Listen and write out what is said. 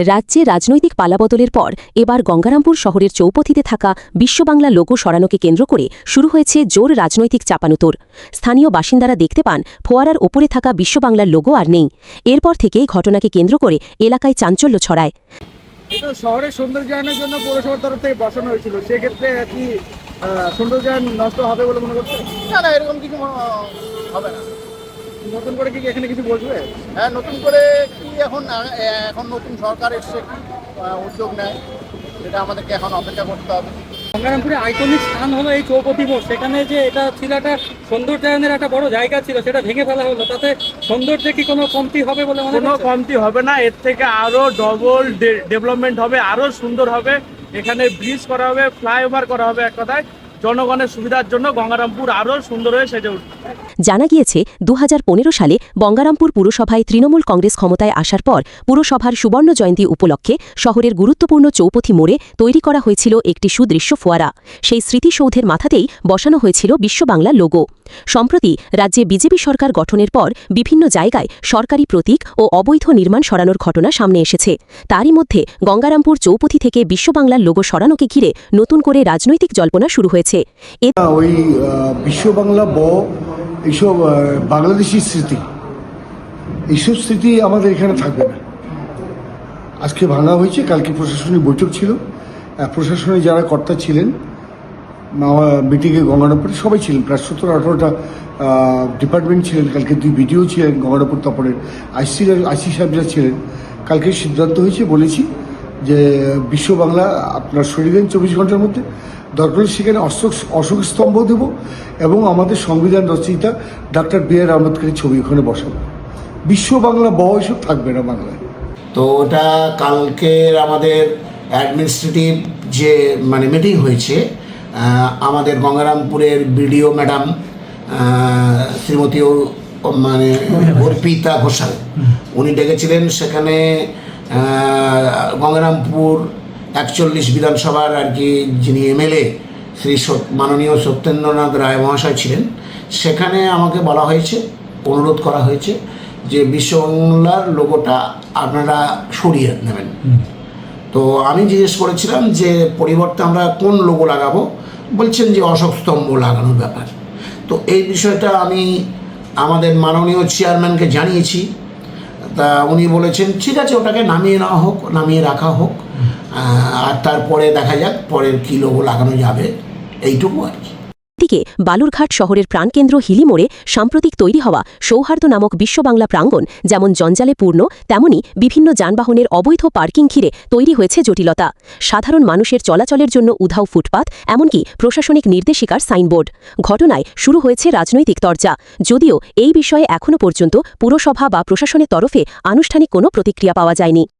রাজ্যে রাজনৈতিক পালাবদলের পর এবার গঙ্গারামপুর শহরের চৌপথিতে থাকা বিশ্ববাংলা লোগো সরানোকে কেন্দ্র করে শুরু হয়েছে জোর রাজনৈতিক চাপানুতোর। স্থানীয় বাসিন্দারা দেখতে পান ফোয়ারার ওপরে থাকা বিশ্ববাংলার লোগো আর নেই। এরপর থেকেই ঘটনাকে কেন্দ্র করে এলাকায় চাঞ্চল্য ছড়ায়। শহরের সৌন্দর্যায়নের জন্য পৌরসভার তরফ থেকে বসানো হয়েছিল, সেক্ষেত্রে কি সৌন্দর্যায়ন নষ্ট হবে বলে মনে করছেন? না, এরকম কিছু হবে না। নতুন করে কি এখানে কিছু বসবে? হ্যাঁ, নতুন করে কি এখন নতুন সরকার এসছে, উদ্যোগ নেয়, সেটা আমাদেরকে এখন অপেক্ষা করতে হবে। গঙ্গারামপুরে আইকনিক স্থান হলো এই চৌপতি মোড়, সেখানে যে এটা ছিল একটা সৌন্দর্যায়নের একটা বড় জায়গা ছিল, সেটা ভেঙে ফেলা হলো। তাতে সৌন্দর্যে কি কোনো কমতি হবে বলে মনে হচ্ছে? কোনো কমতি হবে না, এর থেকে আরো ডবল ডেভেলপমেন্ট হবে, আরো সুন্দর হবে। এখানে ব্রিজ করা হবে, ফ্লাইওভার করা হবে। এক কথায় জনগণের সুবিধার জন্য গঙ্গারামপুর আরো সুন্দর হয়ে সেজে উঠবে। জানা গিয়েছে ২০১৫ সালে গঙ্গারামপুর পুরসভায় তৃণমূল কংগ্রেস ক্ষমতায় আসার পর পুরসভার সুবর্ণ জয়ন্তী উপলক্ষে শহরের গুরুত্বপূর্ণ চৌপথি মোড়ে তৈরি করা হয়েছিল একটি সুদৃশ্য ফোয়ারা। সেই স্মৃতিসৌধের মাথাতেই বসানো হয়েছিল বিশ্ববাংলা লোগো। সম্প্রতি রাজ্যে বিজেপি সরকার গঠনের পর বিভিন্ন জায়গায় সরকারি প্রতীক ও অবৈধ নির্মাণ সরানোর ঘটনা সামনে এসেছে। তারই মধ্যে গঙ্গারামপুর চৌপথি থেকে বিশ্ববাংলার লোগো সরানোকে ঘিরে নতুন করে রাজনৈতিক জল্পনা শুরু হয়েছে। ওই বিশ্ববাংলা এইসব বাংলাদেশি স্মৃতি, এইসব স্মৃতি আমাদের এখানে থাকবে না। আজকে ভাঙা হয়েছে, কালকে প্রশাসনিক বৈঠক ছিল। প্রশাসনে যারা কর্তা ছিলেন মিটিংয়ে গঙ্গারামপুরে সবাই ছিলেন, প্রায় 17-18টা ডিপার্টমেন্ট ছিলেন। কালকে 2 বিডিও ছিলেন গঙ্গারামপুর, তারপরে আইসি সাহেবরা ছিলেন। কালকে সিদ্ধান্ত হয়েছে, বলেছি যে বিশ্ববাংলা আপনার সরিয়ে দেন 24 ঘন্টার মধ্যে। দরকার সেখানে অশোক স্তম্ভ দেব এবং আমাদের সংবিধান রচয়িতা ডক্টর বি.আর. আম্বেদকরের ছবি ওখানে বসাবো। বিশ্ববাংলা এসব থাকবে না বাংলায়। তো ওটা কালকের আমাদের অ্যাডমিনিস্ট্রেটিভ যে মিটিং হয়েছে, আমাদের গঙ্গারামপুরের বিডিও ম্যাডাম শ্রীমতী অর্পিতা ঘোষাল উনি ডেকেছিলেন। সেখানে গঙ্গারামপুর 41 বিধানসভার যিনি এমএলএ শ্রী মাননীয় সত্যেন্দ্রনাথ রায় মহাশয় ছিলেন। সেখানে আমাকে বলা হয়েছে, অনুরোধ করা হয়েছে যে বিশ্ববাংলার লোগোটা আপনারা সরিয়ে নেবেন। তো আমি জিজ্ঞেস করেছিলাম যে পরিবর্তে আমরা কোন লোগো লাগাবো। বলছেন যে অশোক স্তম্ভ লাগানোর ব্যাপার। তো এই বিষয়টা আমি আমাদের মাননীয় চেয়ারম্যানকে জানিয়েছি। তা উনি বলেছেন ঠিক আছে, ওটাকে নামিয়ে রাখা হোক, আর তারপরে দেখা যাক পরের কী লোগো লাগানো যাবে, এইটুকু আর কি। দিকে বালুরঘাট শহরের প্রাণকেন্দ্র হিলি মোড়ে সাম্প্রতিক তৈরি হওয়া সৌহার্দ্য নামক বিশ্ববাংলা প্রাঙ্গণ যেমন জঞ্জালে পূর্ণ, তেমনি বিভিন্ন যানবাহনের অবৈধ পার্কিং ঘিরে তৈরি হয়েছে জটিলতা। সাধারণ মানুষের চলাচলের জন্য উধাও ফুটপাত, এমনকি প্রশাসনিক নির্দেশিকার সাইনবোর্ড। ঘটনায় শুরু হয়েছে রাজনৈতিক তরজা, যদিও এই বিষয়ে এখনও পর্যন্ত পুরসভা বা প্রশাসনের তরফে আনুষ্ঠানিক কোনো প্রতিক্রিয়া পাওয়া যায়নি।